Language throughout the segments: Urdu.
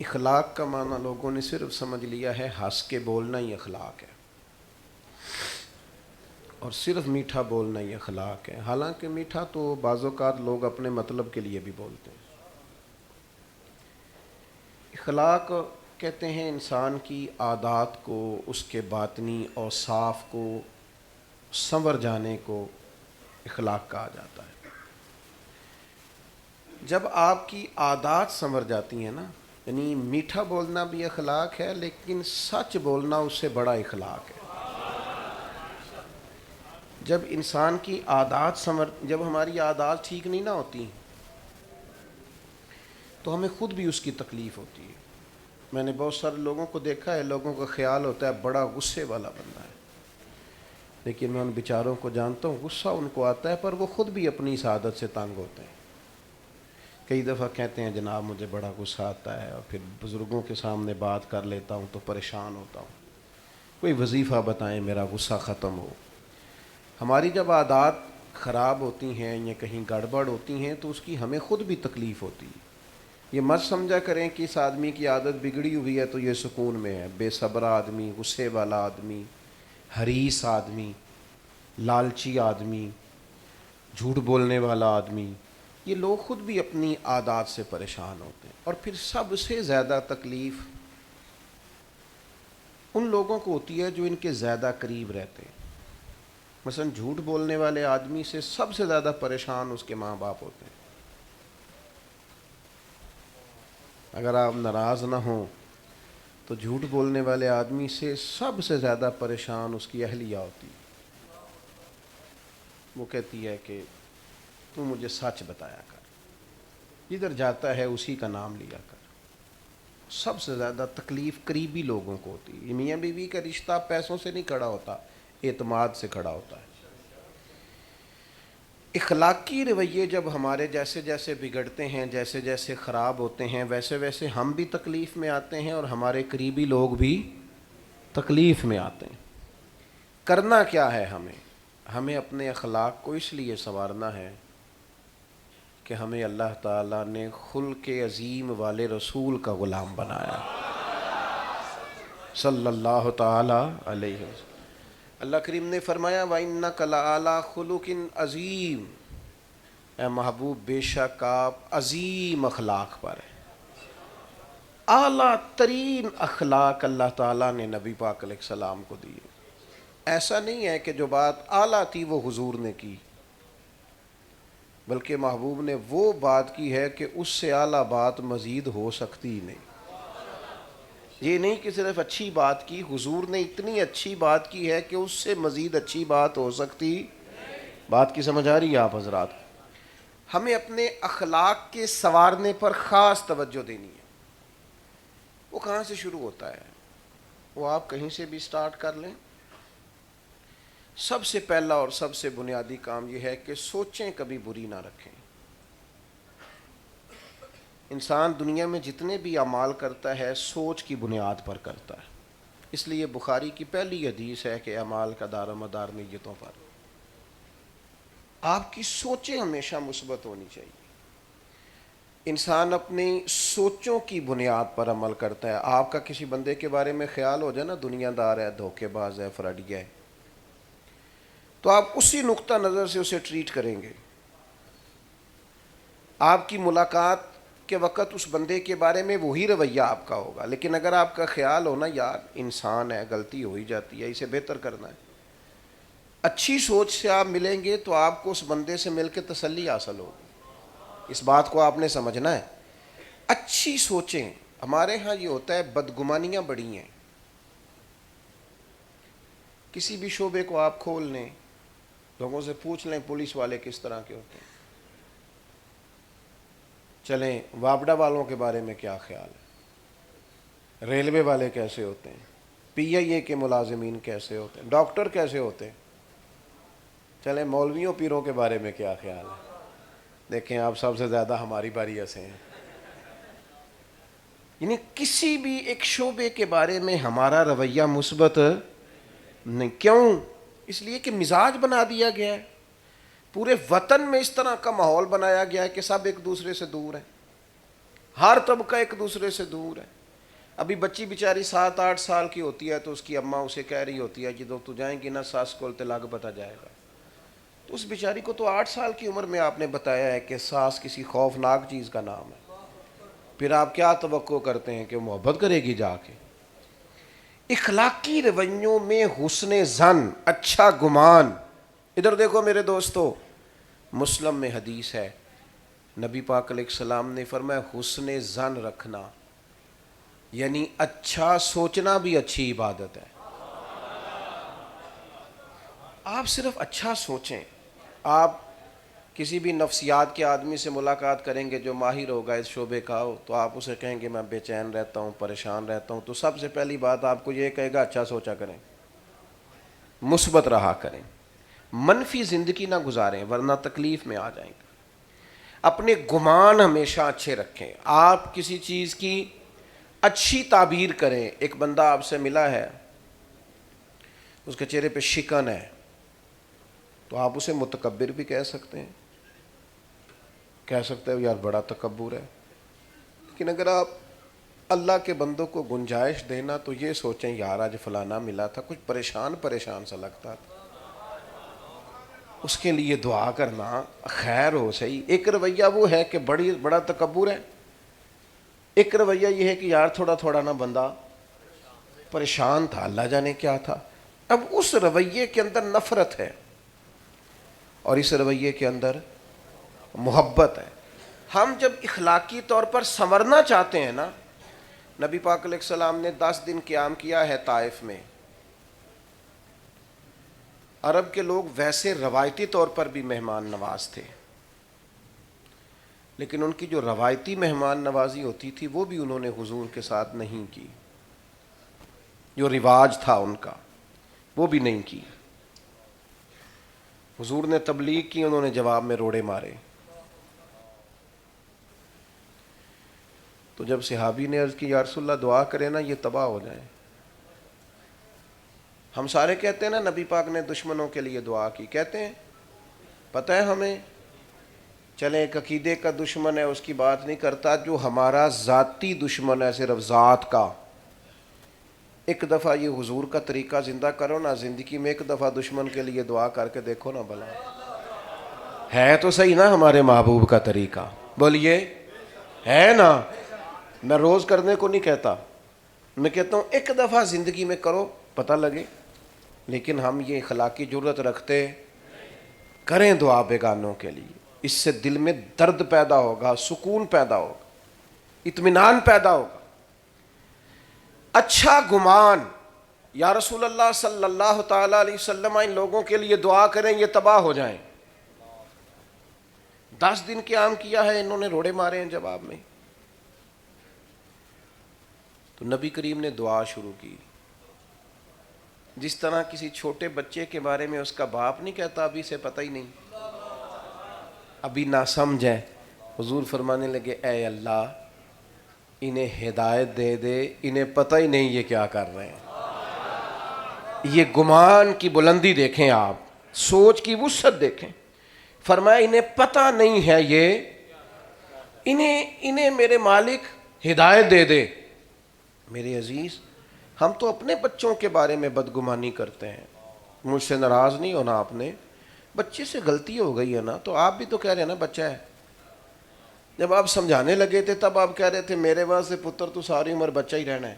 اخلاق کا معنی لوگوں نے صرف سمجھ لیا ہے ہنس کے بولنا ہی اخلاق ہے، اور صرف میٹھا بولنا ہی اخلاق ہے، حالانکہ میٹھا تو بعض اوقات لوگ اپنے مطلب کے لیے بھی بولتے ہیں۔ اخلاق کہتے ہیں انسان کی عادات کو، اس کے باطنی اوصاف کو سنور جانے کو اخلاق کہا جاتا ہے۔ جب آپ کی عادات سنور جاتی ہیں نا، یعنی میٹھا بولنا بھی اخلاق ہے، لیکن سچ بولنا اس سے بڑا اخلاق ہے۔ جب انسان کی عادات جب ہماری عادات ٹھیک نہیں نہ ہوتی تو ہمیں خود بھی اس کی تکلیف ہوتی ہے۔ میں نے بہت سارے لوگوں کو دیکھا ہے، لوگوں کا خیال ہوتا ہے بڑا غصے والا بندہ ہے، لیکن میں ان بیچاروں کو جانتا ہوں، غصہ ان کو آتا ہے پر وہ خود بھی اپنی اس عادت سے تنگ ہوتے ہیں۔ کئی دفعہ کہتے ہیں جناب مجھے بڑا غصہ آتا ہے، اور پھر بزرگوں کے سامنے بات کر لیتا ہوں تو پریشان ہوتا ہوں، کوئی وظیفہ بتائیں میرا غصہ ختم ہو۔ ہماری جب عادات خراب ہوتی ہیں یا کہیں گڑبڑ ہوتی ہیں تو اس کی ہمیں خود بھی تکلیف ہوتی ہے۔ یہ مت سمجھا کریں کہ اس آدمی کی عادت بگڑی ہوئی ہے تو یہ سکون میں ہے۔ بے صبر آدمی، غصے والا آدمی، حریص آدمی، لالچی آدمی، جھوٹ بولنے والا آدمی، یہ لوگ خود بھی اپنی عادات سے پریشان ہوتے ہیں۔ اور پھر سب سے زیادہ تکلیف ان لوگوں کو ہوتی ہے جو ان کے زیادہ قریب رہتے ہیں۔ مثلا جھوٹ بولنے والے آدمی سے سب سے زیادہ پریشان اس کے ماں باپ ہوتے ہیں۔ اگر آپ ناراض نہ ہوں تو جھوٹ بولنے والے آدمی سے سب سے زیادہ پریشان اس کی اہلیہ ہوتی ہے۔ وہ کہتی ہے کہ تو مجھے سچ بتایا کر، جدھر جاتا ہے اسی کا نام لیا کر۔ سب سے زیادہ تکلیف قریبی لوگوں کو ہوتی ہے۔ میاں بیوی کا رشتہ پیسوں سے نہیں کھڑا ہوتا، اعتماد سے کھڑا ہوتا ہے۔ اخلاقی رویے جب ہمارے جیسے جیسے بگڑتے ہیں، جیسے جیسے خراب ہوتے ہیں، ویسے ویسے ہم بھی تکلیف میں آتے ہیں اور ہمارے قریبی لوگ بھی تکلیف میں آتے ہیں۔ کرنا کیا ہے ہمیں اپنے اخلاق کو اس لیے سنوارنا ہے کہ ہمیں اللہ تعالیٰ نے خلق عظیم والے رسول کا غلام بنایا صلی اللہ تعالیٰ علیہ وسلم۔ اللہ کریم نے فرمایا وَإِنَّكَ لَعَلَىٰ خُلُقٍ عظیم، اے محبوب بے شک آپ عظیم اخلاق پر ہیں۔ اعلیٰ ترین اخلاق اللہ تعالیٰ نے نبی پاک علیہ السلام کو دیے۔ ایسا نہیں ہے کہ جو بات اعلیٰ تھی وہ حضور نے کی، بلکہ محبوب نے وہ بات کی ہے کہ اس سے اعلیٰ بات مزید ہو سکتی ہی نہیں۔ یہ نہیں کہ صرف اچھی بات کی، حضور نے اتنی اچھی بات کی ہے کہ اس سے مزید اچھی بات ہو سکتی۔ بات کی سمجھ آ رہی ہے آپ حضرات؟ ہمیں اپنے اخلاق کے سنوارنے پر خاص توجہ دینی ہے۔ وہ کہاں سے شروع ہوتا ہے؟ وہ آپ کہیں سے بھی سٹارٹ کر لیں۔ سب سے پہلا اور سب سے بنیادی کام یہ ہے کہ سوچیں کبھی بری نہ رکھیں۔ انسان دنیا میں جتنے بھی اعمال کرتا ہے سوچ کی بنیاد پر کرتا ہے۔ اس لیے بخاری کی پہلی حدیث ہے کہ اعمال کا دار و مدار نیتوں پر۔ آپ کی سوچیں ہمیشہ مثبت ہونی چاہیے۔ انسان اپنی سوچوں کی بنیاد پر عمل کرتا ہے۔ آپ کا کسی بندے کے بارے میں خیال ہو جائے نا دنیا دار ہے، دھوکے باز ہے، فراڈیا ہے، تو آپ اسی نقطہ نظر سے اسے ٹریٹ کریں گے۔ آپ کی ملاقات کے وقت اس بندے کے بارے میں وہی رویہ آپ کا ہوگا، لیکن اگر آپ کا خیال ہونا یار انسان ہے، غلطی ہو ہی جاتی ہے، اسے بہتر کرنا ہے، اچھی سوچ سے آپ ملیں گے تو آپ کو اس بندے سے مل کے تسلی حاصل ہوگی۔ اس بات کو آپ نے سمجھنا ہے۔ اچھی سوچیں۔ ہمارے ہاں یہ ہوتا ہے بدگمانیاں بڑی ہیں۔ کسی بھی شعبے کو آپ کھول لیں، لوگوں سے پوچھ لیں پولیس والے کس طرح کے ہوتے ہیں، چلیں وابڈا والوں کے بارے میں کیا خیال ہے، ریلوے والے کیسے ہوتے ہیں، پی آئی اے کے ملازمین کیسے ہوتے ہیں، ڈاکٹر کیسے ہوتے ہیں، چلیں مولویوں پیروں کے بارے میں کیا خیال ہے۔ دیکھیں آپ سب سے زیادہ ہماری باری سے ہیں۔ یعنی کسی بھی ایک شعبے کے بارے میں ہمارا رویہ مثبت نہیں۔ کیوں؟ اس لیے کہ مزاج بنا دیا گیا ہے۔ پورے وطن میں اس طرح کا ماحول بنایا گیا ہے کہ سب ایک دوسرے سے دور ہیں۔ ہر طبقہ ایک دوسرے سے دور ہے. ابھی بچی بیچاری 7-8 سال کی ہوتی ہے تو اس کی اماں اسے کہہ رہی ہوتی ہے جدو تو جائیں گی نا ساس کو طلاق بتا جائے گا. تو اس بیچاری کو تو 8 سال کی عمر میں آپ نے بتایا ہے کہ ساس کسی خوفناک چیز کا نام ہے. پھر آپ کیا توقع کرتے ہیں کہ وہ محبت کرے گی جا کے؟ اخلاقی رویوں میں حسن ظن، اچھا گمان. ادھر دیکھو میرے دوستو، مسلم میں حدیث ہے، نبی پاک علیہ السلام نے فرمایا حسن ظن رکھنا یعنی اچھا سوچنا بھی اچھی عبادت ہے. آپ صرف اچھا سوچیں. آپ کسی بھی نفسیات کے آدمی سے ملاقات کریں گے جو ماہر ہوگا اس شعبے کا ہو، تو آپ اسے کہیں گے میں بے چین رہتا ہوں، پریشان رہتا ہوں، تو سب سے پہلی بات آپ کو یہ کہے گا اچھا سوچا کریں، مثبت رہا کریں، منفی زندگی نہ گزاریں ورنہ تکلیف میں آ جائیں گے. اپنے گمان ہمیشہ اچھے رکھیں. آپ کسی چیز کی اچھی تعبیر کریں. ایک بندہ آپ سے ملا ہے، اس کے چہرے پہ شکن ہے، تو آپ اسے متکبر بھی کہہ سکتے ہیں، کہہ سکتے ہیں یار بڑا تکبر ہے. لیکن اگر آپ اللہ کے بندوں کو گنجائش دینا تو یہ سوچیں یار آج فلانا ملا تھا کچھ پریشان سا لگتا تھا، اس کے لیے دعا کرنا خیر ہو صحیح. ایک رویہ وہ ہے کہ بڑا تکبر ہے، ایک رویہ یہ ہے کہ یار تھوڑا نا بندہ پریشان تھا، اللہ جانے کیا تھا. اب اس رویے کے اندر نفرت ہے اور اس رویے کے اندر محبت ہے. ہم جب اخلاقی طور پر سنورنا چاہتے ہیں نا، نبی پاک علیہ السلام نے 10 دن قیام کیا ہے طائف میں. عرب کے لوگ ویسے روایتی طور پر بھی مہمان نواز تھے، لیکن ان کی جو روایتی مہمان نوازی ہوتی تھی وہ بھی انہوں نے حضور کے ساتھ نہیں کی. جو رواج تھا ان کا وہ بھی نہیں کی. حضور نے تبلیغ کی، انہوں نے جواب میں روڑے مارے. تو جب صحابی نے عرض کی یا رسول اللہ دعا کرے نا یہ تباہ ہو جائیں. ہم سارے کہتے ہیں نا نبی پاک نے دشمنوں کے لیے دعا کی، کہتے ہیں پتہ ہے ہمیں. چلیں ایک عقیدے کا دشمن ہے اس کی بات نہیں کرتا، جو ہمارا ذاتی دشمن ہے صرف ذات کا. ایک دفعہ یہ حضور کا طریقہ زندہ کرو نا، زندگی میں ایک دفعہ دشمن کے لیے دعا کر کے دیکھو نا، بھلا ہے تو صحیح نا ہمارے محبوب کا طریقہ؟ بولیے ہے نا. میں روز کرنے کو نہیں کہتا، میں کہتا ہوں ایک دفعہ زندگی میں کرو پتہ لگے. لیکن ہم یہ اخلاقی جرت رکھتے کریں دعا بیگانوں کے لیے، اس سے دل میں درد پیدا ہوگا، سکون پیدا ہوگا، اطمینان پیدا ہوگا. اچھا گمان، یا رسول اللہ صلی اللہ تعالی علیہ وسلم ان لوگوں کے لیے دعا کریں یہ تباہ ہو جائیں. 10 دن قیام کیا ہے، انہوں نے روڑے مارے ہیں جواب میں. تو نبی کریم نے دعا شروع کی. جس طرح کسی چھوٹے بچے کے بارے میں اس کا باپ نہیں کہتا ابھی سے پتہ ہی نہیں، ابھی نہ سمجھ ہے. حضور فرمانے لگے اے اللہ انہیں ہدایت دے دے، انہیں پتہ ہی نہیں یہ کیا کر رہے ہیں. یہ گمان کی بلندی دیکھیں، آپ سوچ کی وسعت دیکھیں. فرمایا انہیں پتہ نہیں ہے یہ، انہیں میرے مالک ہدایت دے دے. میرے عزیز ہم تو اپنے بچوں کے بارے میں بدگمانی کرتے ہیں. مجھ سے ناراض نہیں ہونا آپ نے، بچے سے غلطی ہو گئی ہے نا، تو آپ بھی تو کہہ رہے ہیں نا بچہ ہے. جب آپ سمجھانے لگے تھے تب آپ کہہ رہے تھے میرے واسطے پتر تو ساری عمر بچہ ہی رہنا ہے.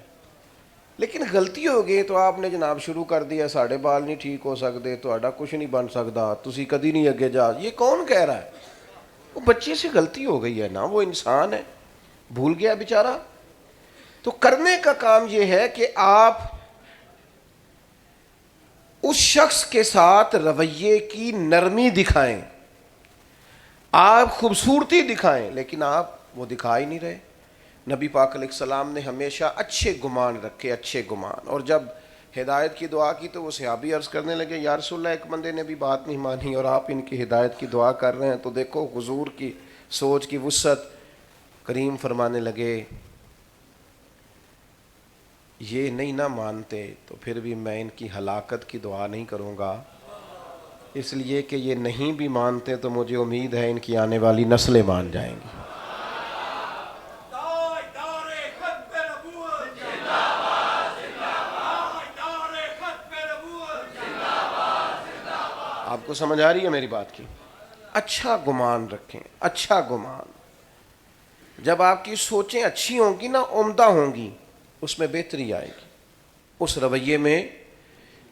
لیکن غلطی ہو گئی تو آپ نے جناب شروع کر دیا ساڑھے بال نہیں ٹھیک ہو سکتے، تہاڈا کچھ نہیں بن سکتا، تسی کدی نہیں اگے جا. یہ کون کہہ رہا ہے؟ وہ بچے سے غلطی ہو گئی ہے نا، وہ انسان ہے، بھول گیا بیچارہ. تو کرنے کا کام یہ ہے کہ آپ اس شخص کے ساتھ رویے کی نرمی دکھائیں، آپ خوبصورتی دکھائیں، لیکن آپ وہ دکھا ہی نہیں رہے. نبی پاک علیہ السلام نے ہمیشہ اچھے گمان رکھے، اچھے گمان. اور جب ہدایت کی دعا کی تو وہ صحابی عرض کرنے لگے یا رسول اللہ ایک بندے نے بھی بات نہیں مانی اور آپ ان کی ہدایت کی دعا کر رہے ہیں. تو دیکھو حضور کی سوچ کی وسعت. کریم فرمانے لگے یہ نہیں نہ مانتے تو پھر بھی میں ان کی ہلاکت کی دعا نہیں کروں گا، اس لیے کہ یہ نہیں بھی مانتے تو مجھے امید ہے ان کی آنے والی نسلیں مان جائیں گی. آپ کو سمجھ آ رہی ہے میری بات کی؟ اچھا گمان رکھیں، اچھا گمان. جب آپ کی سوچیں اچھی ہوں گی نا، عمدہ ہوں گی، اس میں بہتری آئے گی. اس رویے میں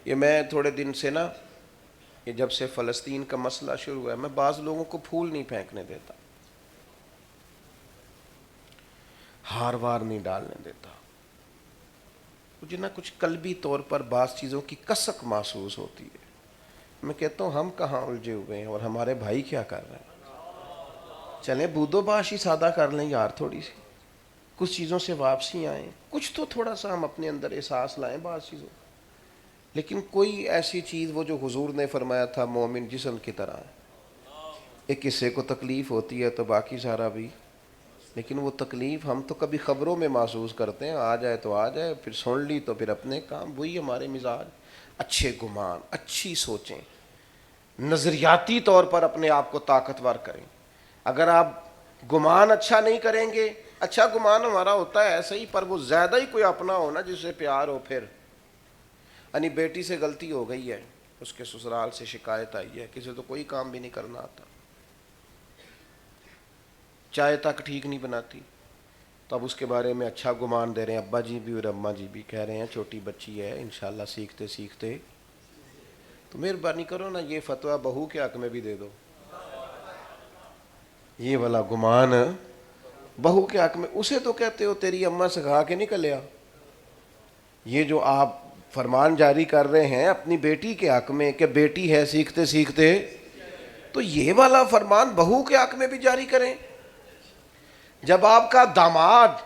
یہ میں تھوڑے دن سے نا، یہ جب سے فلسطین کا مسئلہ شروع ہوا ہے، میں بعض لوگوں کو پھول نہیں پھینکنے دیتا، ہار وار نہیں ڈالنے دیتا. مجھے نا کچھ قلبی طور پر بعض چیزوں کی کسک محسوس ہوتی ہے. میں کہتا ہوں ہم کہاں الجھے ہوئے ہیں اور ہمارے بھائی کیا کر رہے ہیں. چلیں بودو باش ہی سادہ کر لیں یار، تھوڑی سی کچھ چیزوں سے واپسی آئیں، کچھ تو تھوڑا سا ہم اپنے اندر احساس لائیں بعض چیزوں. لیکن کوئی ایسی چیز، وہ جو حضور نے فرمایا تھا مومن جسم کی طرح ہے، ایک حصے کو تکلیف ہوتی ہے تو باقی سارا بھی. لیکن وہ تکلیف ہم تو کبھی خبروں میں محسوس کرتے ہیں، آ جائے تو آ جائے، پھر سن لی تو پھر اپنے کام. وہی ہمارے مزاج. اچھے گمان، اچھی سوچیں، نظریاتی طور پر اپنے آپ کو طاقتور کریں. اگر آپ گمان اچھا نہیں کریں گے، اچھا گمان ہمارا ہوتا ہے ایسا ہی، پر وہ زیادہ ہی کوئی اپنا ہو نا جس سے پیار ہو. پھر یعنی بیٹی سے غلطی ہو گئی ہے، اس کے سسرال سے شکایت آئی ہے، کسی تو کوئی کام بھی نہیں کرنا آتا، چائے تک ٹھیک نہیں بناتی، تو اب اس کے بارے میں اچھا گمان دے رہے ہیں ابا جی بھی اور اماں جی بھی، کہہ رہے ہیں چھوٹی بچی ہے انشاءاللہ سیکھتے سیکھتے. تو مہربانی کرو نا یہ فتویٰ بہو کے حق میں بھی دے دو، یہ والا گمان بہو کے حق میں. اسے تو کہتے ہو تیری اماں سکھا کے نکلیا. یہ جو آپ فرمان جاری کر رہے ہیں اپنی بیٹی کے حق میں کہ بیٹی ہے سیکھتے سیکھتے، تو یہ والا فرمان بہو کے حق میں بھی جاری کریں. جب آپ کا داماد،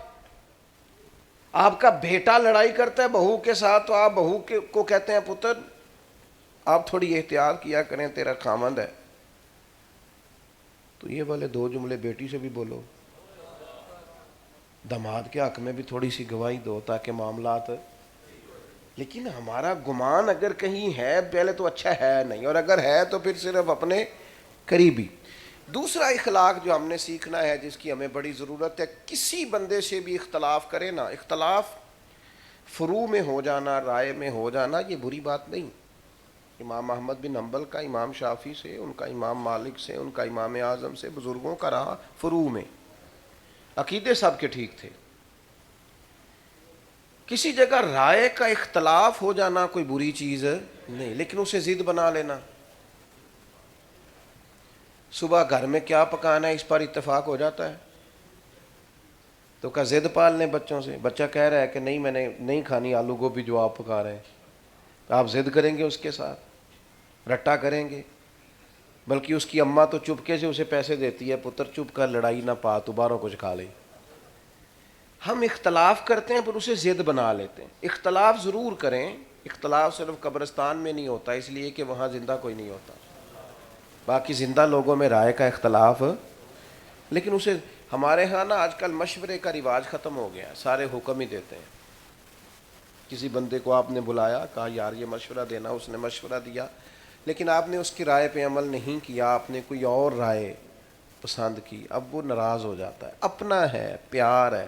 آپ کا بیٹا لڑائی کرتا ہے بہو کے ساتھ، تو آپ بہو کو کہتے ہیں پتر آپ تھوڑی احتیاط کیا کریں، تیرا خامند ہے. تو یہ والے دو جملے بیٹی سے بھی بولو، داماد کے حق میں بھی تھوڑی سی گواہی دو تاکہ معاملات. لیکن ہمارا گمان اگر کہیں ہے پہلے تو اچھا ہے نہیں، اور اگر ہے تو پھر صرف اپنے قریبی. دوسرا اخلاق جو ہم نے سیکھنا ہے، جس کی ہمیں بڑی ضرورت ہے، کسی بندے سے بھی اختلاف کرے نا، اختلاف فروع میں ہو جانا، رائے میں ہو جانا، یہ بری بات نہیں. امام احمد بن حنبل کا امام شافعی سے، ان کا امام مالک سے، ان کا امام اعظم سے، بزرگوں کا رہا فروع میں، عقیدے سب کے ٹھیک تھے. کسی جگہ رائے کا اختلاف ہو جانا کوئی بری چیز نہیں، لیکن اسے ضد بنا لینا. صبح گھر میں کیا پکانا ہے اس پر اتفاق ہو جاتا ہے، تو کا ضد پال لیں بچوں سے. بچہ کہہ رہا ہے کہ نہیں میں نے نہیں کھانی آلو گوبھی جو آپ پکا رہے ہیں، تو آپ ضد کریں گے اس کے ساتھ، رٹا کریں گے. بلکہ اس کی اماں تو چپکے سے اسے پیسے دیتی ہے، پتر چپ کر لڑائی نہ پا، تو باہروں کچھ کھا لے. ہم اختلاف کرتے ہیں پر اسے ضد بنا لیتے ہیں. اختلاف ضرور کریں، اختلاف صرف قبرستان میں نہیں ہوتا اس لیے کہ وہاں زندہ کوئی نہیں ہوتا، باقی زندہ لوگوں میں رائے کا اختلاف. لیکن اسے ہمارے ہاں نا آج کل مشورے کا رواج ختم ہو گیا ہے، سارے حکم ہی دیتے ہیں. کسی بندے کو آپ نے بلایا، کہا یار یہ مشورہ دینا، اس نے مشورہ دیا، لیکن آپ نے اس کی رائے پہ عمل نہیں کیا، آپ نے کوئی اور رائے پسند کی. اب وہ ناراض ہو جاتا ہے، اپنا ہے، پیار ہے،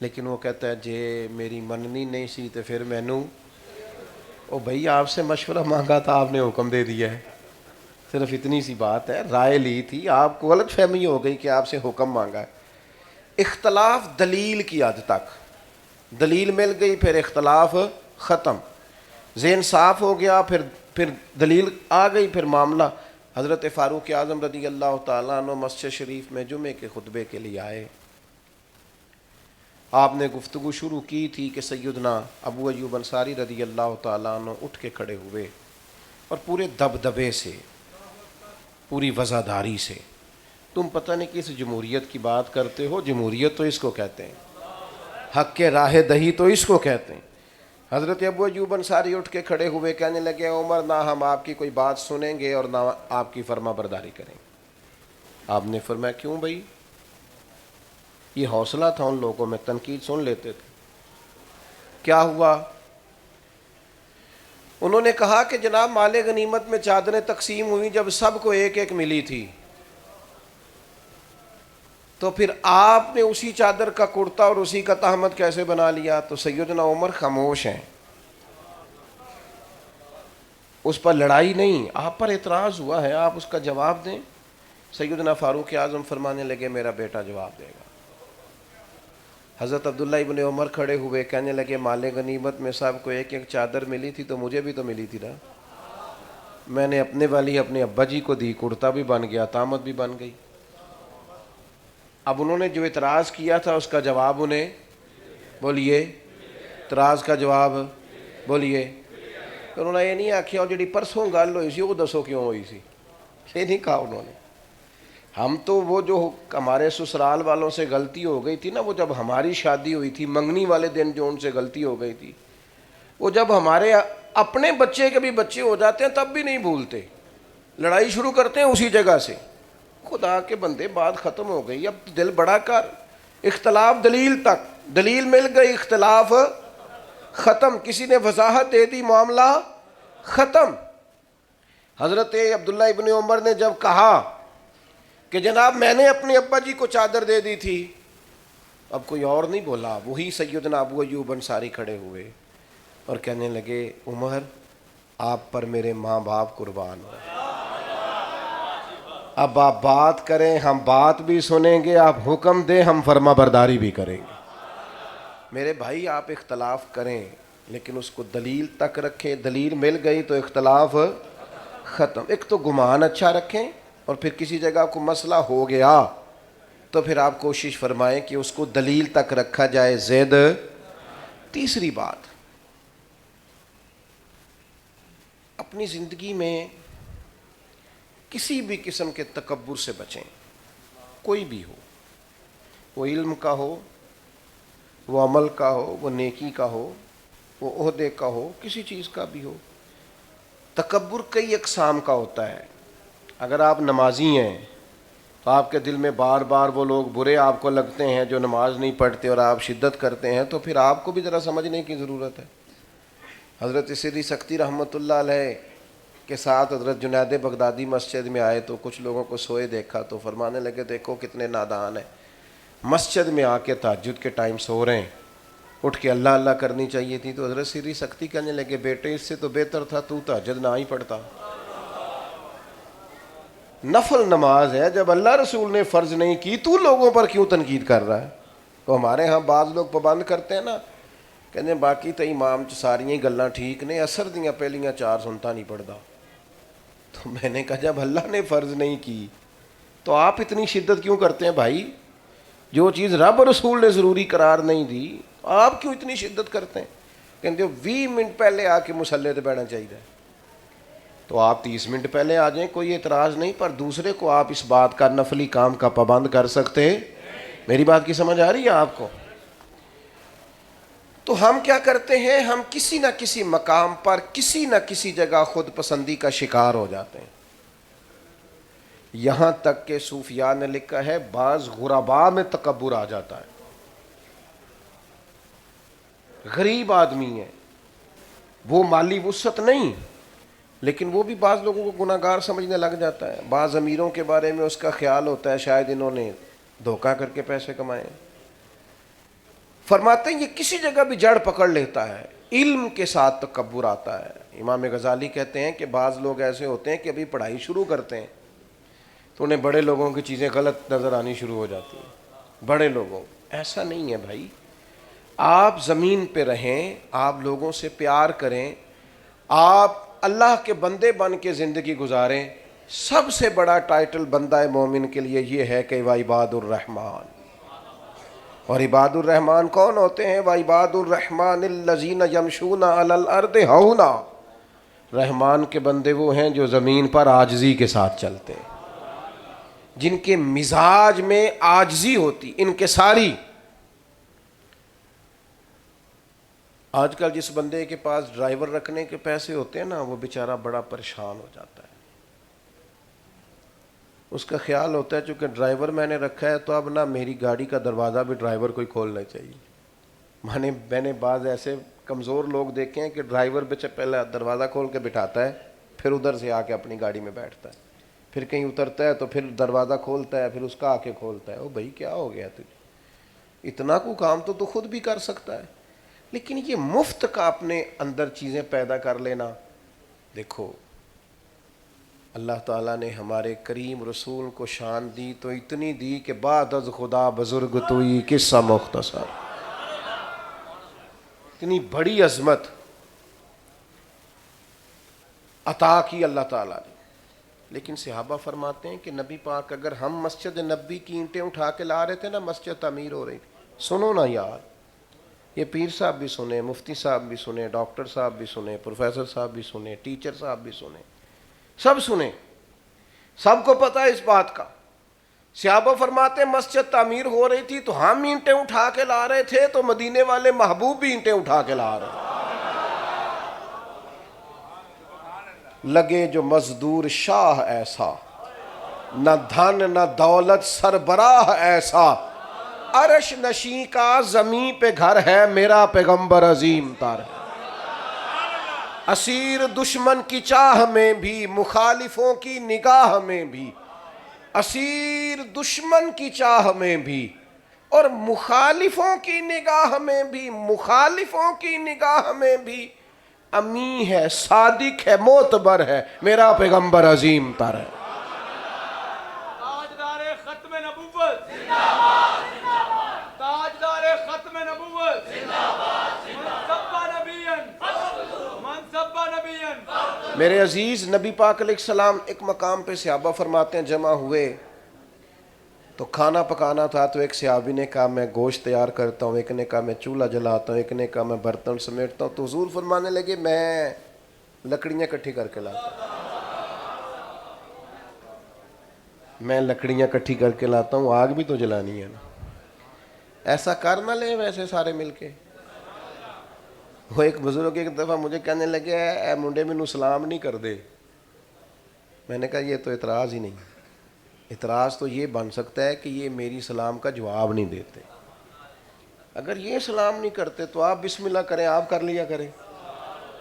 لیکن وہ کہتا ہے جے میری مننی نہیں سی تو پھر مینوں، او بھائی آپ سے مشورہ مانگا تھا آپ نے حکم دے دیا ہے. صرف اتنی سی بات ہے، رائے لی تھی، آپ کو غلط فہمی ہو گئی کہ آپ سے حکم مانگا ہے. اختلاف دلیل کی حد تک، دلیل مل گئی پھر اختلاف ختم، ذہن صاف ہو گیا، پھر دلیل آ گئی، پھر معاملہ. حضرت فاروق اعظم رضی اللہ تعالیٰ عنہ مسجد شریف میں جمعے کے خطبے کے لیے آئے. آپ نے گفتگو شروع کی تھی کہ سیدنا ابو ایوب انصاری رضی اللہ تعالیٰ عنہ اٹھ کے کھڑے ہوئے اور پورے دبدبے سے، پوری وزاداری سے، تم پتہ نہیں کس جمہوریت کی بات کرتے ہو، جمہوریت تو اس کو کہتے ہیں، حق کے راہ دہی تو اس کو کہتے ہیں. حضرت ابو ایوب انصاری اٹھ کے کھڑے ہوئے، کہنے لگے عمر نہ ہم آپ کی کوئی بات سنیں گے اور نہ آپ کی فرما برداری کریں گے. آپ نے فرمایا کیوں بھائی؟ یہ حوصلہ تھا ان لوگوں میں، تنقید سن لیتے تھے. کیا ہوا؟ انہوں نے کہا کہ جناب مال غنیمت میں چادریں تقسیم ہوئی، جب سب کو ایک ایک ملی تھی، تو پھر آپ نے اسی چادر کا کرتا اور اسی کا تہمت کیسے بنا لیا؟ تو سیدنا عمر خاموش ہیں. اس پر لڑائی نہیں، آپ پر اعتراض ہوا ہے، آپ اس کا جواب دیں۔ سیدنا فاروق اعظم فرمانے لگے میرا بیٹا جواب دے گا۔ حضرت عبداللہ ابن عمر کھڑے ہوئے، کہنے لگے مال غنیمت میں سب کو ایک ایک چادر ملی تھی تو مجھے بھی تو ملی تھی نا، میں نے اپنے والی اپنے ابا جی کو دی، کرتا بھی بن گیا، طامت بھی بن گئی۔ اب انہوں نے جو اعتراض کیا تھا اس کا جواب انہیں بولیے، اعتراض کا جواب بولیے۔ انہوں نے یہ نہیں آخیا اور جڑی پرسوں گل ہوئی سی وہ دسو کیوں ہوئی سی، یہ نہیں کہا انہوں نے۔ ہم تو وہ جو ہمارے سسرال والوں سے غلطی ہو گئی تھی نا، وہ جب ہماری شادی ہوئی تھی منگنی والے دن جو ان سے غلطی ہو گئی تھی، وہ جب ہمارے اپنے بچے کے بھی بچے ہو جاتے ہیں تب بھی نہیں بھولتے، لڑائی شروع کرتے ہیں اسی جگہ سے۔ خدا کے بندے بات ختم ہو گئی، اب دل بڑا کر، اختلاف دلیل تک، دلیل مل گئی اختلاف ختم، کسی نے وضاحت دے دی معاملہ ختم۔ حضرت عبداللہ ابن عمر نے جب کہا کہ جناب میں نے اپنے ابا جی کو چادر دے دی تھی، اب کوئی اور نہیں بولا، وہی سیدنا ابو ایوب انصاری کھڑے ہوئے اور کہنے لگے عمر آپ پر میرے ماں باپ قربان ہو، اب آپ بات کریں ہم بات بھی سنیں گے، آپ حکم دیں ہم فرما برداری بھی کریں گے۔ میرے بھائی آپ اختلاف کریں لیکن اس کو دلیل تک رکھیں، دلیل مل گئی تو اختلاف ختم۔ ایک تو گمان اچھا رکھیں، اور پھر کسی جگہ کو مسئلہ ہو گیا تو پھر آپ کوشش فرمائیں کہ اس کو دلیل تک رکھا جائے زید۔ تیسری بات، اپنی زندگی میں کسی بھی قسم کے تکبر سے بچیں، کوئی بھی ہو، وہ علم کا ہو، وہ عمل کا ہو، وہ نیکی کا ہو، وہ عہدے کا ہو، کسی چیز کا بھی ہو۔ تکبر کئی اقسام کا ہوتا ہے۔ اگر آپ نمازی ہیں تو آپ کے دل میں بار بار وہ لوگ برے آپ کو لگتے ہیں جو نماز نہیں پڑھتے اور آپ شدت کرتے ہیں، تو پھر آپ کو بھی ذرا سمجھنے کی ضرورت ہے۔ حضرت سری سختی رحمۃ اللہ علیہ کے ساتھ حضرت جنید بغدادی مسجد میں آئے تو کچھ لوگوں کو سوئے دیکھا تو فرمانے لگے دیکھو کتنے نادان ہیں، مسجد میں آ کے تہجد کے ٹائم سو رہے ہیں، اٹھ کے اللہ اللہ کرنی چاہیے تھی۔ تو حضرت سری سختی کہنے لگے بیٹے اس سے تو بہتر تھا تو تہجد نہ ہی پڑھتا، نفل نماز ہے، جب اللہ رسول نے فرض نہیں کی تو لوگوں پر کیوں تنقید کر رہا ہے؟ تو ہمارے ہاں بعض لوگ پابند کرتے ہیں نا، کہتے ہیں باقی تو امام ساریاں گلاں ٹھیک نے، اثر دیاں پہلیاں چار سنتا نہیں پڑھتا۔ تو میں نے کہا جب اللہ نے فرض نہیں کی تو آپ اتنی شدت کیوں کرتے ہیں بھائی؟ جو چیز رب رسول نے ضروری قرار نہیں دی آپ کیوں اتنی شدت کرتے ہیں؟ کہتے ہو 20 منٹ پہلے آ کے مصلے تے بیٹھنا چاہیے، تو آپ 30 منٹ پہلے آ جائیں، کوئی اعتراض نہیں، پر دوسرے کو آپ اس بات کا نفلی کام کا پابند کر سکتے ہیں۔ میری بات کی سمجھ آ رہی ہے آپ کو؟ تو ہم کیا کرتے ہیں، ہم کسی نہ کسی مقام پر کسی نہ کسی جگہ خود پسندی کا شکار ہو جاتے ہیں۔ یہاں تک کہ صوفیاء نے لکھا ہے بعض غرباء میں تکبر آ جاتا ہے، غریب آدمی ہے، وہ مالی وسعت نہیں، لیکن وہ بھی بعض لوگوں کو گناہ گار سمجھنے لگ جاتا ہے۔ بعض امیروں کے بارے میں اس کا خیال ہوتا ہے شاید انہوں نے دھوکہ کر کے پیسے کمائے۔ فرماتے ہیں یہ کسی جگہ بھی جڑ پکڑ لیتا ہے، علم کے ساتھ تکبر آتا ہے۔ امام غزالی کہتے ہیں کہ بعض لوگ ایسے ہوتے ہیں کہ ابھی پڑھائی شروع کرتے ہیں تو انہیں بڑے لوگوں کی چیزیں غلط نظر آنی شروع ہو جاتی ہیں۔ بڑے لوگوں، ایسا نہیں ہے بھائی، آپ زمین پہ رہیں، آپ لوگوں سے پیار کریں، آپ اللہ کے بندے بن کے زندگی گزاریں۔ سب سے بڑا ٹائٹل بندہ مومن کے لیے یہ ہے کہ وعباد الرحمن، اور عباد الرحمن کون ہوتے ہیں؟ وعباد الرحمن الذین یمشون علی الارض ہونا، رحمان کے بندے وہ ہیں جو زمین پر عاجزی کے ساتھ چلتے ہیں، جن کے مزاج میں عاجزی ہوتی، انکساری۔ آج کل جس بندے کے پاس ڈرائیور رکھنے کے پیسے ہوتے ہیں نا، وہ بیچارہ بڑا پریشان ہو جاتا ہے۔ اس کا خیال ہوتا ہے چونکہ ڈرائیور میں نے رکھا ہے تو اب نہ میری گاڑی کا دروازہ بھی ڈرائیور کو ہی کھولنا چاہیے۔ میں نے بعض ایسے کمزور لوگ دیکھے ہیں کہ ڈرائیور پہلے دروازہ کھول کے بٹھاتا ہے، پھر ادھر سے آ کے اپنی گاڑی میں بیٹھتا ہے، پھر کہیں اترتا ہے تو پھر دروازہ کھولتا ہے، پھر اس کا آ کے کھولتا ہے۔ او بھائی کیا ہو گیا تجھے؟ اتنا کو کام تو خود بھی کر سکتا ہے، لیکن یہ مفت کا اپنے اندر چیزیں پیدا کر لینا، دیکھو اللہ تعالیٰ نے ہمارے کریم رسول کو شان دی تو اتنی دی کہ بعد از خدا بزرگ توئی قصہ مختصر، اتنی بڑی عظمت عطا کی اللہ تعالیٰ نے. لیکن صحابہ فرماتے ہیں کہ نبی پاک اگر ہم مسجد نبی کی اینٹیں اٹھا کے لا رہے تھے نا، مسجد تعمیر ہو رہی تھی، سنو نا یار، یہ پیر صاحب بھی سنے، مفتی صاحب بھی سنے، ڈاکٹر صاحب بھی سنے، پروفیسر صاحب بھی سنے، ٹیچر صاحب بھی سنے، سب سنے، سب کو پتہ ہے اس بات کا. صحابہ فرماتے ہیں مسجد تعمیر ہو رہی تھی تو ہم اینٹیں اٹھا کے لا رہے تھے تو مدینے والے محبوب بھی اینٹیں اٹھا کے لا رہے. لگے جو مزدور شاہ ایسا، نہ دھن نہ دولت سربراہ ایسا، عرش نشیں کا زمین پہ گھر ہے، میرا پیغمبر عظیم تر ہے. اسیر دشمن کی چاہ میں بھی، مخالفوں کی نگاہ میں بھی، اسیر دشمن کی چاہ میں بھی اور مخالفوں کی نگاہ میں بھی، مخالفوں کی نگاہ میں بھی امی ہے، صادق ہے، معتبر ہے، میرا پیغمبر عظیم تر ہے. تاجدار ختم نبوت زندہ باد، زندہ باد. تاجدار ختم نبوت زندہ باد، منصب نبیًا منصب نبیًا. میرے عزیز نبی پاک علیہ السلام ایک مقام پہ صحابہ فرماتے ہیں جمع ہوئے تو کھانا پکانا تھا، تو ایک صحابی نے کہا میں گوشت تیار کرتا ہوں، ایک نے کہا میں چولہا جلاتا ہوں، ایک نے کہا میں برتن سمیٹتا ہوں. تو حضور فرمانے لگے میں لکڑیاں اکٹھی کر کے لاتا ہوں، میں لکڑیاں اکٹھی کر کے لاتا ہوں، آگ بھی تو جلانی ہے نا. ایسا کر نہ لیں ویسے سارے مل کے. وہ ایک بزرگ ایک دفعہ مجھے کہنے لگے اے منڈے مینوں سلام نہیں کر دے. میں نے کہا یہ تو اعتراض ہی نہیں، اعتراض تو یہ بن سکتا ہے کہ یہ میری سلام کا جواب نہیں دیتے. اگر یہ سلام نہیں کرتے تو آپ بسم اللہ کریں، آپ کر لیا کریں.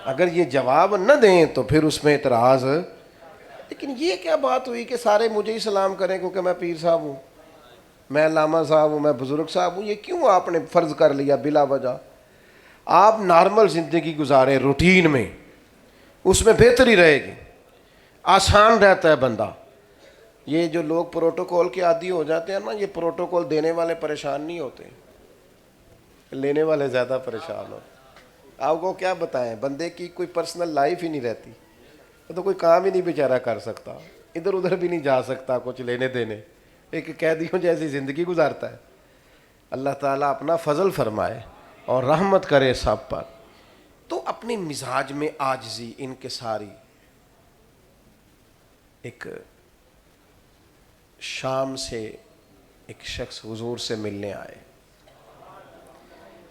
اگر یہ جواب نہ دیں تو پھر اس میں اعتراض. لیکن یہ کیا بات ہوئی کہ سارے مجھے ہی سلام کریں کیونکہ میں پیر صاحب ہوں، میں علامہ صاحب ہوں، میں بزرگ صاحب ہوں؟ یہ کیوں آپ نے فرض کر لیا بلا وجہ؟ آپ نارمل زندگی گزاریں روٹین میں، اس میں بہتری رہے گی، آسان رہتا ہے بندہ. یہ جو لوگ پروٹوکول کے عادی ہو جاتے ہیں نا، یہ پروٹوکول دینے والے پریشان نہیں ہوتے، لینے والے زیادہ پریشان ہوتے. آپ کو کیا بتائیں، بندے کی کوئی پرسنل لائف ہی نہیں رہتی، وہ تو کوئی کام ہی نہیں بیچارہ کر سکتا، ادھر ادھر بھی نہیں جا سکتا کچھ لینے دینے، ایک قیدیوں جیسی زندگی گزارتا ہے. اللہ تعالیٰ اپنا فضل فرمائے اور رحمت کرے سب پر. تو اپنے مزاج میں عاجزی، انکساری. ایک شام سے ایک شخص حضور سے ملنے آئے.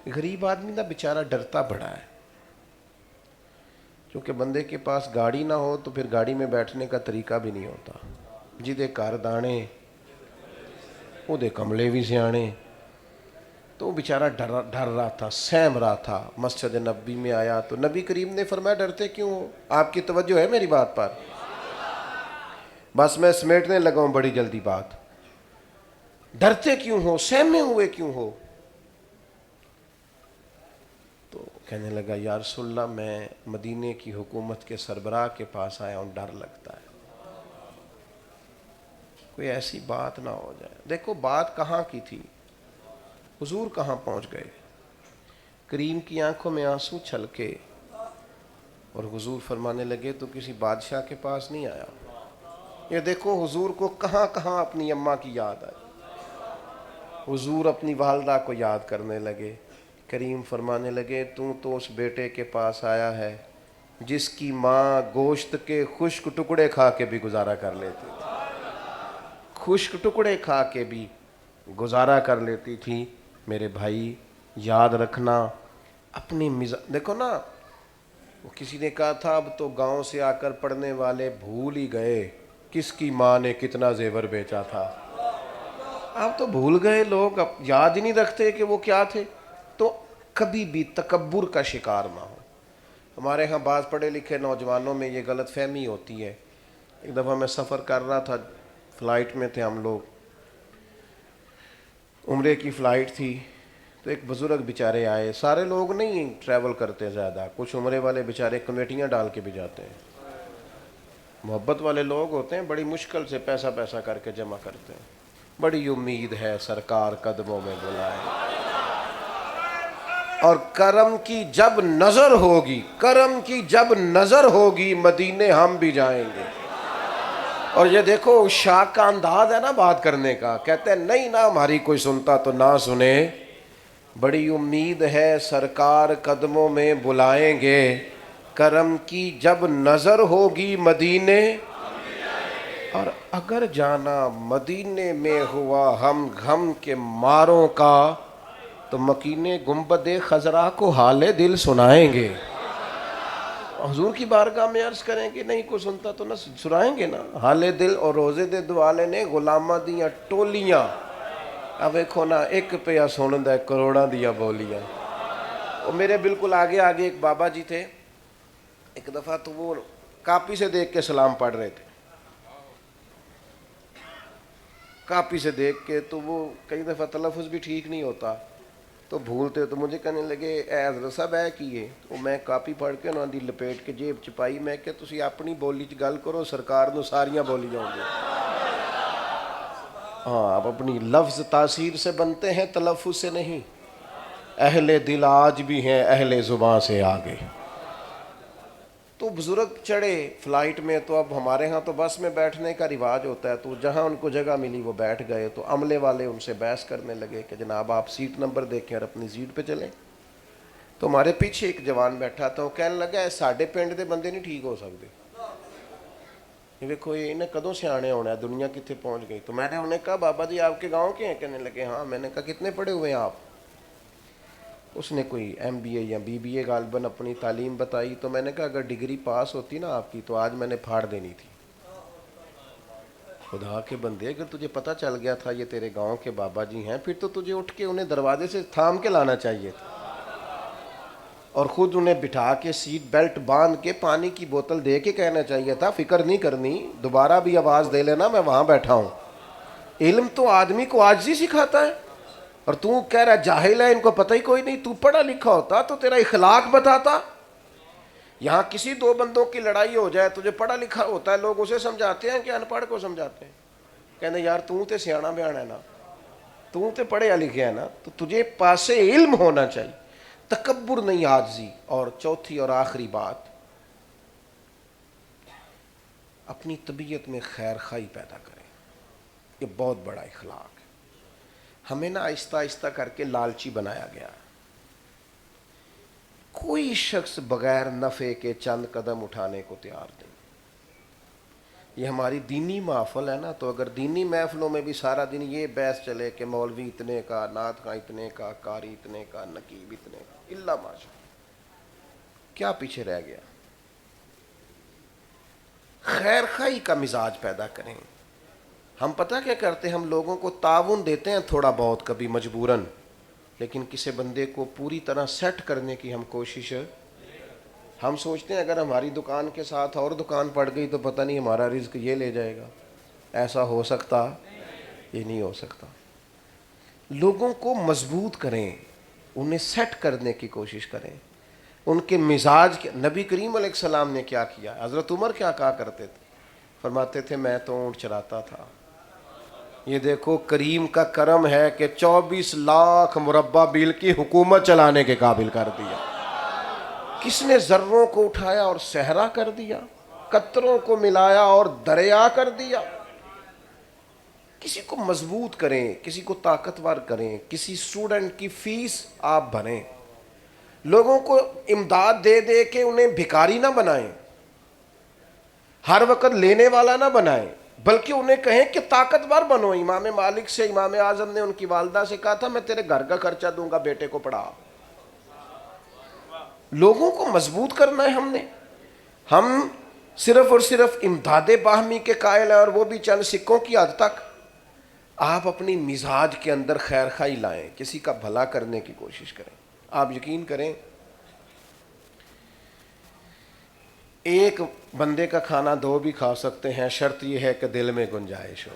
غریب آدمی نا بیچارہ ڈرتا بڑا ہے، کیونکہ بندے کے پاس گاڑی نہ ہو تو پھر گاڑی میں بیٹھنے کا طریقہ بھی نہیں ہوتا. جدے گھر دانے وہ دے کملے بھی سیانے. تو بیچارہ ڈر رہا تھا، سہم رہا تھا. مسجد نبی میں آیا تو نبی کریم نے فرمایا ڈرتے کیوں ہو؟ آپ کی توجہ ہے میری بات پر؟ بس میں سمیٹنے لگا ہوں بڑی جلدی بات. ڈرتے کیوں ہو، سہمے ہوئے کیوں ہو؟ تو کہنے لگا یا رسول اللہ میں مدینے کی حکومت کے سربراہ کے پاس آیا ہوں، ڈر لگتا ہے کوئی ایسی بات نہ ہو جائے. دیکھو بات کہاں کی تھی، حضور کہاں پہنچ گئے. کریم کی آنکھوں میں آنسو چھلکے اور حضور فرمانے لگے تو کسی بادشاہ کے پاس نہیں آیا. یہ دیکھو حضور کو کہاں کہاں اپنی اماں کی یاد آئی. حضور اپنی والدہ کو یاد کرنے لگے. کریم فرمانے لگے تو اس بیٹے کے پاس آیا ہے جس کی ماں گوشت کے خشک ٹکڑے کھا کے بھی گزارا کر لیتی تھی، خشک ٹکڑے کھا کے بھی گزارا کر لیتی تھی. میرے بھائی یاد رکھنا اپنی دیکھو نا، وہ کسی نے کہا تھا اب تو گاؤں سے آ کر پڑھنے والے بھول ہی گئے کس کی ماں نے کتنا زیور بیچا تھا. اب تو بھول گئے لوگ، اب یاد ہی نہیں رکھتے کہ وہ کیا تھے. تو کبھی بھی تکبر کا شکار نہ ہو. ہمارے ہاں بعض پڑھے لکھے نوجوانوں میں یہ غلط فہمی ہوتی ہے. ایک دفعہ میں سفر کر رہا تھا، فلائٹ میں تھے ہم لوگ، عمرے کی فلائٹ تھی. تو ایک بزرگ بیچارے آئے. سارے لوگ نہیں ٹریول کرتے زیادہ، کچھ عمرے والے بیچارے کمیٹیاں ڈال کے بھی جاتے ہیں. محبت والے لوگ ہوتے ہیں بڑی مشکل سے پیسہ کر کے جمع کرتے ہیں. بڑی امید ہے سرکار قدموں میں بلائے, اور کرم کی جب نظر ہوگی, کرم کی جب نظر ہوگی مدینے ہم بھی جائیں گے. اور یہ دیکھو شاہ کا انداز ہے نا بات کرنے کا, کہتے ہیں نہیں نا ہماری کوئی سنتا تو نہ سنے, بڑی امید ہے سرکار قدموں میں بلائیں گے, کرم کی جب نظر ہوگی مدینے. اور اگر جانا مدینے میں ہوا ہم غم کے ماروں کا, تو مکینے گنبد خضرا کو حال دل سنائیں گے. حضور کی بارگاہ میں عرض کریں کہ نہیں کوئی سنتا تو نہ سنائیں گے نا. حال دل اور روزے دے دوالے نے غلامہ دیاں ٹولیاں, اب ایکھو نا ایک پیا سندا ہے کروڑاں دیاں بولیاں. وہ میرے بالکل آگے ایک بابا جی تھے, ایک دفعہ تو وہ کاپی سے دیکھ کے سلام پڑھ رہے تھے, کاپی سے دیکھ کے, تو وہ کئی دفعہ تلفظ بھی ٹھیک نہیں ہوتا تو بھولتے, تو مجھے کہنے لگے اے حضرت صاحب ہے کیے, تو میں کاپی پڑھ کے انہوں دی لپیٹ کے جیب چ پائی, میں کہ تسی اپنی بولی چ گل کرو, سرکار نو ساریاں بولیاں ہوں گی. ہاں آپ اپنی لفظ تاثیر سے بنتے ہیں, تلفظ سے نہیں. اہل دل آج بھی ہیں اہل زباں سے آگے. تو بزرگ چڑھے فلائٹ میں, تو اب ہمارے ہاں تو بس میں بیٹھنے کا رواج ہوتا ہے, تو جہاں ان کو جگہ ملی وہ بیٹھ گئے. تو عملے والے ان سے بحث کرنے لگے کہ جناب آپ سیٹ نمبر دیکھیں اور اپنی سیٹ پہ چلیں. تو ہمارے پیچھے ایک جوان بیٹھا تھا, وہ کہنے لگا ہے ساڈے پنڈ دے بندے نہیں ٹھیک ہو سکتے, یہ دیکھو یہ انہیں کدوں سیانے ہونا ہے, دنیا کتنے پہنچ گئی. تو میں نے انہیں کہا بابا جی آپ کے گاؤں کے ہیں؟ کہنے لگے ہاں. میں نے کہا کتنے پڑھے ہوئے ہیں آپ؟ اس نے کوئی ایم بی اے یا بی بی اے غالباً اپنی تعلیم بتائی. تو میں نے کہا اگر ڈگری پاس ہوتی نا آپ کی تو آج میں نے پھاڑ دینی تھی. خدا کے بندے, اگر تجھے پتہ چل گیا تھا یہ تیرے گاؤں کے بابا جی ہیں, پھر تو تجھے اٹھ کے انہیں دروازے سے تھام کے لانا چاہیے تھا, اور خود انہیں بٹھا کے سیٹ بیلٹ باندھ کے پانی کی بوتل دے کے کہنا چاہیے تھا فکر نہیں کرنی, دوبارہ بھی آواز دے لینا میں وہاں بیٹھا ہوں. علم تو آدمی کو عاجزی سکھاتا ہے, اور تو کہہ رہا جاہل ہے ان کو پتہ ہی کوئی نہیں. تو پڑھا لکھا ہوتا تو تیرا اخلاق بتاتا. یہاں کسی دو بندوں کی لڑائی ہو جائے, تجھے پڑھا لکھا ہوتا ہے, لوگ اسے سمجھاتے ہیں کہ ان پڑھ کو سمجھاتے ہیں, کہتے یار تو تے سیانا بیانا ہے نا, تو تے پڑھے لکھے ہے نا, تو تجھے پاسے علم ہونا چاہیے, تکبر نہیں عاجزی. اور چوتھی اور آخری بات, اپنی طبیعت میں خیر خواہی پیدا کریں. یہ بہت بڑا اخلاق ہے. ہمیں نا آہستہ آہستہ کر کے لالچی بنایا گیا. کوئی شخص بغیر نفع کے چند قدم اٹھانے کو تیار نہیں. یہ ہماری دینی محفل ہے نا, تو اگر دینی محفلوں میں بھی سارا دن یہ بحث چلے کہ مولوی اتنے کا, نعت خواں اتنے کا, قاری اتنے کا, نقیب اتنے کا, اللہ ماشاء, کیا پیچھے رہ گیا؟ خیر خواہی کا مزاج پیدا کریں. ہم پتہ کیا کرتے ہیں, ہم لوگوں کو تعاون دیتے ہیں تھوڑا بہت کبھی مجبوراً, لیکن کسی بندے کو پوری طرح سیٹ کرنے کی ہم کوشش, ہم سوچتے ہیں اگر ہماری دکان کے ساتھ اور دکان پڑ گئی تو پتہ نہیں ہمارا رزق یہ لے جائے گا. ایسا ہو سکتا؟ یہ نہیں ہو سکتا. لوگوں کو مضبوط کریں, انہیں سیٹ کرنے کی کوشش کریں, ان کے مزاج کے. نبی کریم علیہ السلام نے کیا کیا؟ حضرت عمر کیا کہا کرتے تھے؟ فرماتے تھے میں تو اونٹ چراتا تھا. یہ دیکھو کریم کا کرم ہے کہ 24 لاکھ مربع میل کی حکومت چلانے کے قابل کر دیا. کس نے ذروں کو اٹھایا اور صحرا کر دیا, قطروں کو ملایا اور دریا کر دیا. کسی کو مضبوط کریں, کسی کو طاقتور کریں, کسی اسٹوڈنٹ کی فیس آپ بھریں. لوگوں کو امداد دے دے کے انہیں بھکاری نہ بنائیں, ہر وقت لینے والا نہ بنائیں, بلکہ انہیں کہیں کہ طاقتور بنو. امام مالک سے امام اعظم نے ان کی والدہ سے کہا تھا میں تیرے گھر کا خرچہ دوں گا, بیٹے کو پڑھا. لوگوں کو مضبوط کرنا ہے ہم نے. ہم صرف اور صرف امداد باہمی کے قائل ہیں, اور وہ بھی چند سکوں کی حد تک. آپ اپنی مزاج کے اندر خیر خواہی لائیں, کسی کا بھلا کرنے کی کوشش کریں. آپ یقین کریں ایک بندے کا کھانا دو بھی کھا سکتے ہیں, شرط یہ ہے کہ دل میں گنجائش ہو.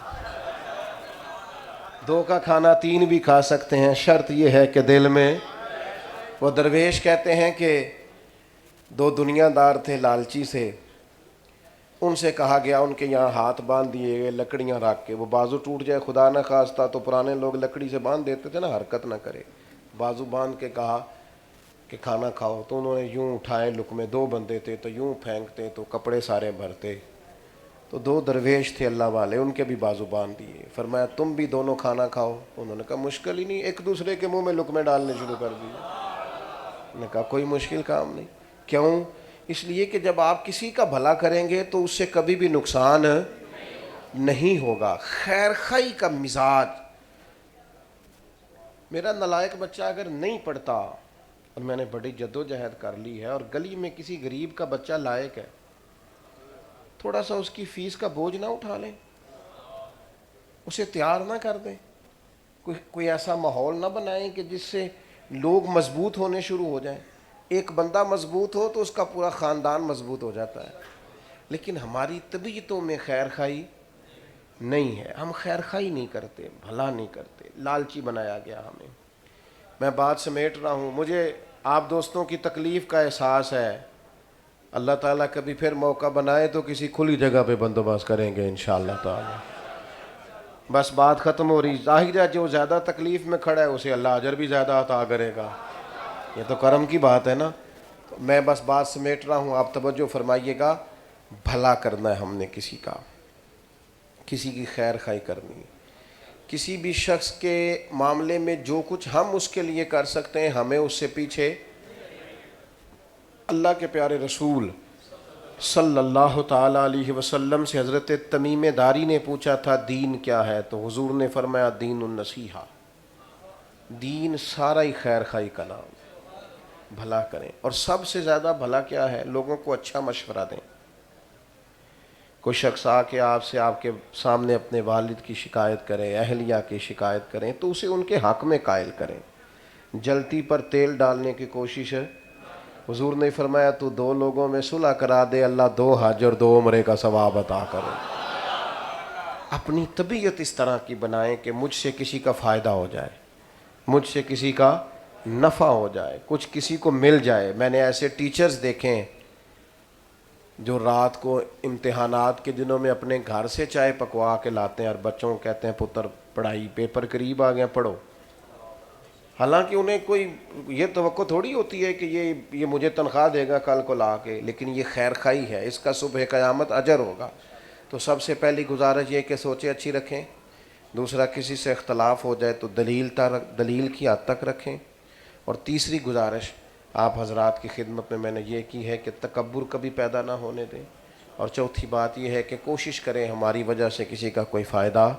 دو کا کھانا تین بھی کھا سکتے ہیں, شرط یہ ہے کہ دل میں. وہ درویش کہتے ہیں کہ دو دنیا دار تھے لالچی سے, ان سے کہا گیا ان کے یہاں ہاتھ باندھ دیے گئے لکڑیاں رکھ کے، وہ بازو ٹوٹ جائے خدا نہ خواستہ تو پرانے لوگ لکڑی سے باندھ دیتے تھے نا، حرکت نہ کرے، بازو باندھ کے کہا کہ کھانا کھاؤ، تو انہوں نے یوں اٹھائے لقمے، 2 بندے تھے تو یوں پھینکتے تو کپڑے سارے بھرتے، تو 2 درویش تھے اللہ والے، ان کے بھی بازو باندھ دیے، فرمایا تم بھی دونوں کھانا کھاؤ، انہوں نے کہا مشکل ہی نہیں، ایک دوسرے کے منہ میں لقمے ڈالنے شروع کر دیے، انہوں نے کہا کوئی مشکل کام نہیں، کیوں؟ اس لیے کہ جب آپ کسی کا بھلا کریں گے تو اس سے کبھی بھی نقصان نہیں ہوگا، خیر خواہی کا مزاج۔ میرا نالائق بچہ اگر نہیں پڑھتا اور میں نے بڑی جدوجہد کر لی ہے اور گلی میں کسی غریب کا بچہ لائق ہے، تھوڑا سا اس کی فیس کا بوجھ نہ اٹھا لیں، اسے تیار نہ کر دیں، کوئی ایسا ماحول نہ بنائیں کہ جس سے لوگ مضبوط ہونے شروع ہو جائیں۔ ایک بندہ مضبوط ہو تو اس کا پورا خاندان مضبوط ہو جاتا ہے، لیکن ہماری طبیعتوں میں خیر خواہی نہیں ہے، ہم خیر خواہی نہیں کرتے، بھلا نہیں کرتے، لالچی بنایا گیا ہمیں۔ میں بات سمیٹ رہا ہوں، مجھے آپ دوستوں کی تکلیف کا احساس ہے، اللہ تعالیٰ کبھی پھر موقع بنائے تو کسی کھلی جگہ پہ بندوبست کریں گے انشاءاللہ تعالیٰ۔ بس بات ختم ہو رہی، ظاہر ہے جو زیادہ تکلیف میں کھڑا ہے اسے اللہ اجر بھی زیادہ عطا کرے گا، یہ تو کرم کی بات ہے نا۔ میں بس بات سمیٹ رہا ہوں، آپ توجہ فرمائیے گا، بھلا کرنا ہے ہم نے کسی کا، کسی کی خیر خواہی کرنی ہے، کسی بھی شخص کے معاملے میں جو کچھ ہم اس کے لیے کر سکتے ہیں ہمیں اس سے پیچھے۔ اللہ کے پیارے رسول صلی اللہ تعالیٰ علیہ وسلم سے حضرت تمیم داری نے پوچھا تھا دین کیا ہے، تو حضور نے فرمایا دین النصیحہ، دین سارا ہی خیر خواہی کا نام، بھلا کریں، اور سب سے زیادہ بھلا کیا ہے؟ لوگوں کو اچھا مشورہ دیں۔ کوئی شخص آ کے آپ سے آپ کے سامنے اپنے والد کی شکایت کرے، اہلیہ کی شکایت کریں تو اسے ان کے حق میں قائل کریں، جلتی پر تیل ڈالنے کی کوشش ہے۔ حضور نے فرمایا تو 2 لوگوں میں صلح کرا دے، اللہ 2 حج اور 2 عمرے کا ثواب عطا کرے۔ اپنی طبیعت اس طرح کی بنائیں کہ مجھ سے کسی کا فائدہ ہو جائے، مجھ سے کسی کا نفع ہو جائے، کچھ کسی کو مل جائے۔ میں نے ایسے ٹیچرز دیکھے ہیں جو رات کو امتحانات کے دنوں میں اپنے گھر سے چائے پکوا کے لاتے ہیں اور بچوں کو کہتے ہیں پتر پڑھائی، پیپر قریب آ گیا پڑھو، حالانکہ انہیں کوئی یہ توقع تھوڑی ہوتی ہے کہ یہ مجھے تنخواہ دے گا کل کو لا کے، لیکن یہ خیر خواہی ہے، اس کا صبح قیامت اجر ہوگا۔ تو سب سے پہلی گزارش یہ کہ سوچیں اچھی رکھیں، دوسرا کسی سے اختلاف ہو جائے تو دلیل کی حد تک رکھیں، اور تیسری گزارش آپ حضرات کی خدمت میں نے یہ کی ہے کہ تکبر کبھی پیدا نہ ہونے دیں، اور چوتھی بات یہ ہے کہ کوشش کریں ہماری وجہ سے کسی کا کوئی فائدہ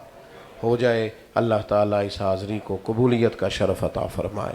ہو جائے۔ اللہ تعالیٰ اس حاضری کو قبولیت کا شرف عطا فرمائے۔